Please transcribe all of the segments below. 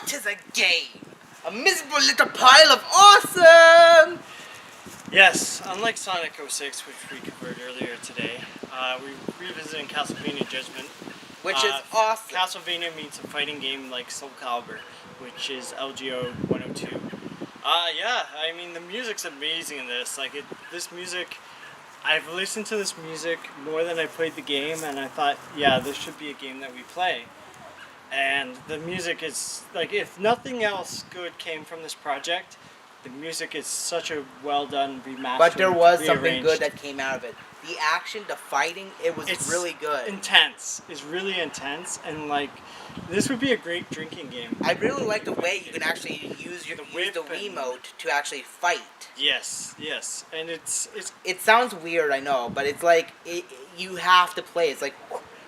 'tis a game. A miserable little pile of awesome! Yes, unlike Sonic 06, which we covered earlier today, we're revisiting Castlevania Judgment. Which is awesome. Castlevania means a fighting game like Soul Calibur, which is LGO 102. Yeah, I mean the music's amazing in this. This music, I've listened to this music more than I played the game, and I thought, yeah, this should be a game that we play. And the music is, like, if nothing else good came from this project, the music is such a well done remastered. But there was something rearranged. good that came out of it. The action, the fighting, it's really good. Intense. It's really intense, and like this would be a great drinking game. I really like the way you can actually use the Wiimote to actually fight. Yes, and It sounds weird, I know, but it's like you have to play. It's like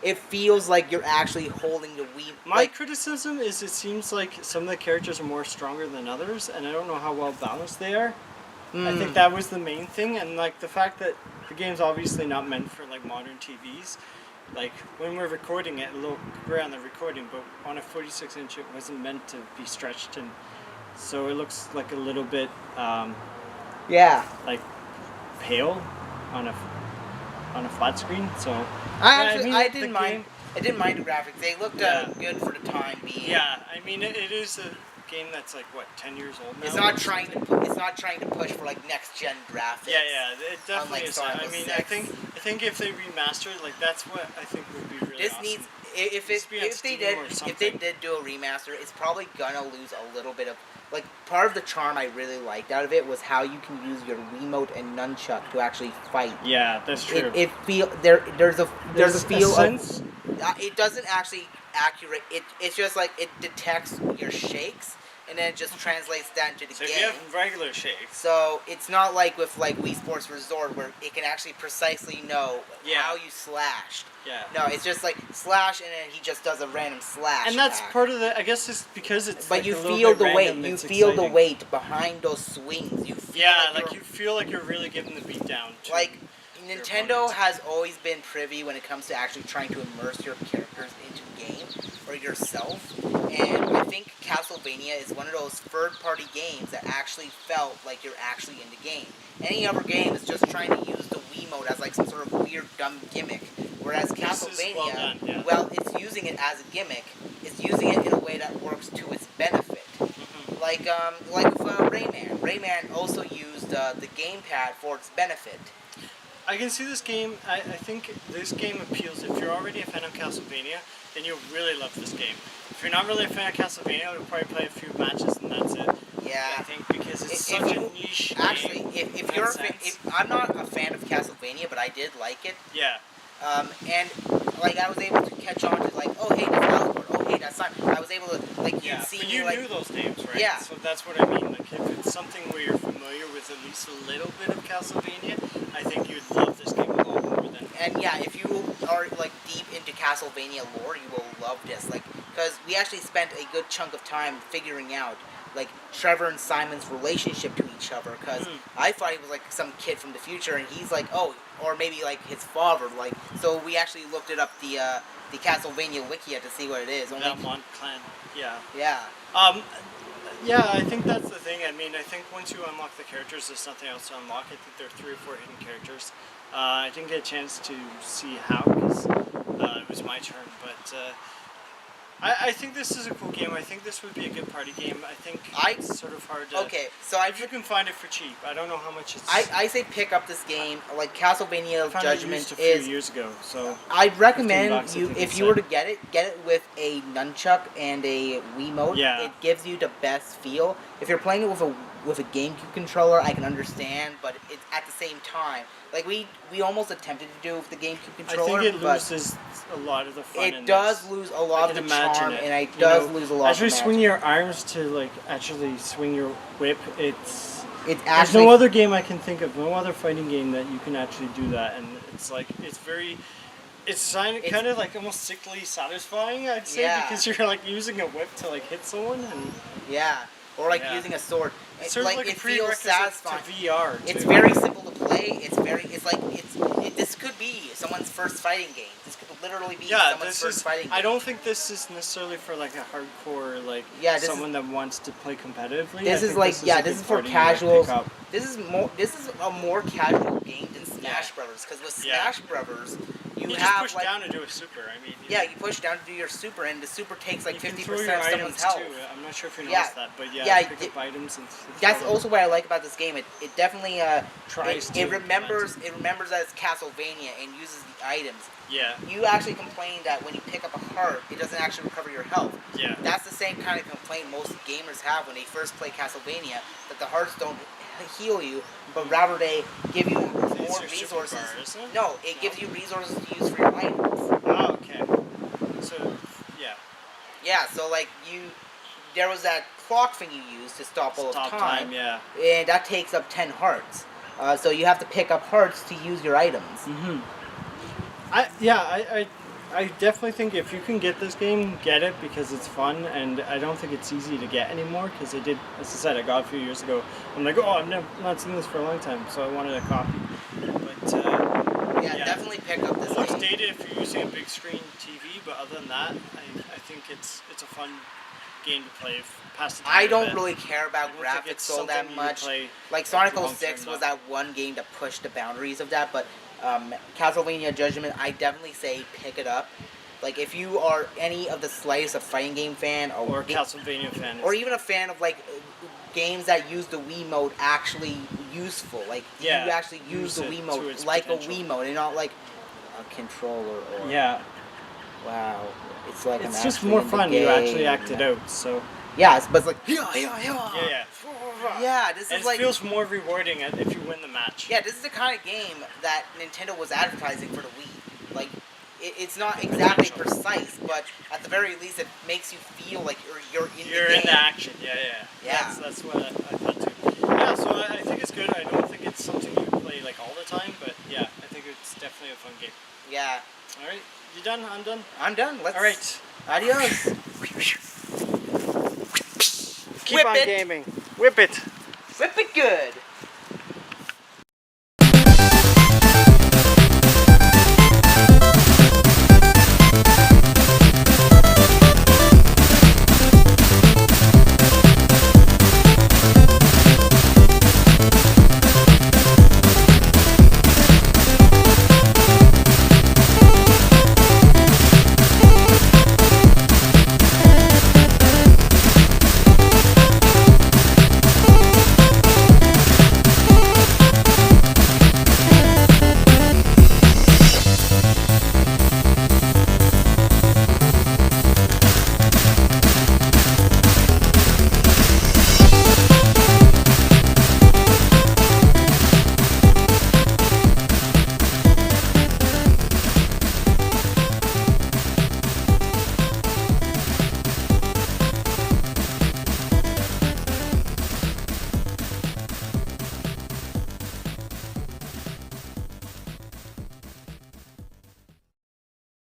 it feels like you're actually holding the Wii. My criticism is it seems like some of the characters are more stronger than others, and I don't know how well balanced they are. I think that was the main thing, and like the fact that the game's obviously not meant for like modern TVs. Like when we're recording it, we're on the recording, but on a 46-inch it wasn't meant to be stretched, and so it looks like a little bit like pale on a flat screen. So I didn't mind. I didn't mind the graphics. They looked good for the time being. Yeah, I mean it is a game that's like what 10 years old now. It's not trying to push for like next gen graphics. Yeah, it definitely is. I mean, I think if they remastered, like that's what I think would be really this awesome. Needs if they did do a remaster, it's probably gonna lose a little bit of like part of the charm I really liked out of it was how you can use your Wiimote and nunchuck to actually fight. Yeah, that's true. There's a feel sense. of it doesn't actually accurate. It's just like it detects your shakes. And then it just translates that into the game. So you have regular shakes. So it's not like with like Wii Sports Resort where it can actually precisely know how you slashed. Yeah. No, it's just like slash and then he just does a random slash. And that's part of the. I guess it's because it's. But like you a little feel bit the random, weight. You it's feel exciting. the weight behind those swings. You feel you feel like you're really giving the beat down. Like Nintendo has always been privy when it comes to actually trying to immerse your characters into the game or yourself. And I think Castlevania is one of those third-party games that actually felt like you're actually in the game. Any other game is just trying to use the Wiimote as like some sort of weird, dumb gimmick. Whereas Castlevania, well, it's using it as a gimmick. It's using it in a way that works to its benefit. Mm-hmm. Like with Rayman. Rayman also used the gamepad for its benefit. I can see this game. I think this game appeals. If you're already a fan of Castlevania, then you'll really love this game. If you're not really a fan of Castlevania, you'll probably play a few matches and that's it. Yeah. I think because it's such a niche game. Actually, if you're I'm not a fan of Castlevania, but I did like it. Yeah. And like I was able to catch on to like, oh hey, that's Alucard. Oh hey, that's Simon. I was able to like see. But you knew those names, right? Yeah. So that's what I mean. Like if it's something where you're familiar with at least a little bit of Castlevania, I think you'd love this game a lot more than. And yeah, if you are like deep into Castlevania lore, you will love this. Like, because we actually spent a good chunk of time figuring out like Trevor and Simon's relationship to each other. Because I thought he was like some kid from the future, and he's like, oh, or maybe like his father. Like, so we actually looked it up the Castlevania Wikia to see what it is. Belmont Clan. Yeah. Yeah. Yeah, I think that's the thing. I mean, I think once you unlock the characters, there's nothing else to unlock. I think there are 3 or 4 hidden characters. I didn't get a chance to see how because it was my turn, but I think this is a cool game. I think this would be a good party game. I think it's sort of hard to... Okay, so if you can find it for cheap. I don't know how much it's... I say pick up this game. Like Castlevania Judgment a few years ago, so... I'd recommend you, if you were to get it with a nunchuck and a Wiimote. Yeah. It gives you the best feel. If you're playing it with a GameCube controller, I can understand, but it's at the same time... Like, we almost attempted to do it with the GameCube controller, I think it loses a lot of the fun in this. It does lose a lot of the charm, and it does lose a lot of the Actually swing your arms to, like, actually swing your whip, there's actually... no other game I can think of, no other fighting game that you can actually do that, and it's like, it's kind of like almost sickly satisfying, I'd say, because you're, like, using a whip to, like, hit someone, and... Yeah. Or like using a sword. It's sort of like it feels satisfying to VR too. It's very simple to play. This could be someone's first fighting game. This could literally be Yeah, someone's this first is. fighting game. I don't think this is necessarily for like a hardcore like Yeah, this someone that wants to play competitively. This I is think like this yeah, a this good is for party to, like, casuals. pick up. This is a more casual game than Smash Yeah. Brothers, because with Yeah. Smash Brothers, you You just have push like down to do a super. I mean. yeah, you push down to do your super, and the super takes like You can 50% throw your of someone's items health. too. I'm not sure if you Yeah. noticed that, but yeah, Yeah, pick up items and. That's throw them. also what I like about this game. It definitely Tries to it remembers implement that it's Castlevania and uses the items. Yeah. You actually complain that when you pick up a heart, it doesn't actually recover your health. Yeah. That's the same kind of complaint most gamers have when they first play Castlevania, that the hearts don't heal you, but rather they give you more It's your super resources. bar, isn't it? No, it gives you resources to use for your items. Oh, okay. So, yeah. Yeah, so like there was that clock thing you used to stop all of Stop time, yeah. and that takes up 10 hearts. So you have to pick up hearts to use your items. Mm-hmm. I definitely think if you can get this game, get it because it's fun, and I don't think it's easy to get anymore because as I said, I got it a few years ago. I'm like, oh, I've not seen this for a long time, so I wanted a copy. But yeah, definitely pick up this it looks game. dated if you're using a big screen TV, but other than that, I think it's a fun game to play. Past the time I a don't bit. really care about I don't think it's graphics all that something you much. play, Like Sonic long-term 06 was enough. that one game to push the boundaries of that, but Castlevania Judgment, I definitely say pick it up. Like if you are any of the slightest a fighting game fan Or Castlevania fan. or even a fan of like games that use the Wiimote actually useful, like Yeah, you actually use use the it to Wiimote its like potential. a Wiimote and not like a controller or Yeah, wow, it's like it's I'm just actually more in the fun. You actually game. act it out. So Yeah, but it's like yeah. yeah, this And is it like feels more rewarding if you win the match. yeah, this is the kind of game that Nintendo was advertising for the Wii. Like, it's not exactly Potential. precise, but at the very least, it makes you feel like you're in You're the game. in the action. Yeah. Yeah. That's what I thought too. Yeah, so I think it's good. I don't think it's something you play like all the time, but yeah, I think it's definitely a fun game. Yeah. All right, you done? I'm done. I'm done. Let's. All right. Adios. Keep Whip on it. gaming. Whip it. Whip it good.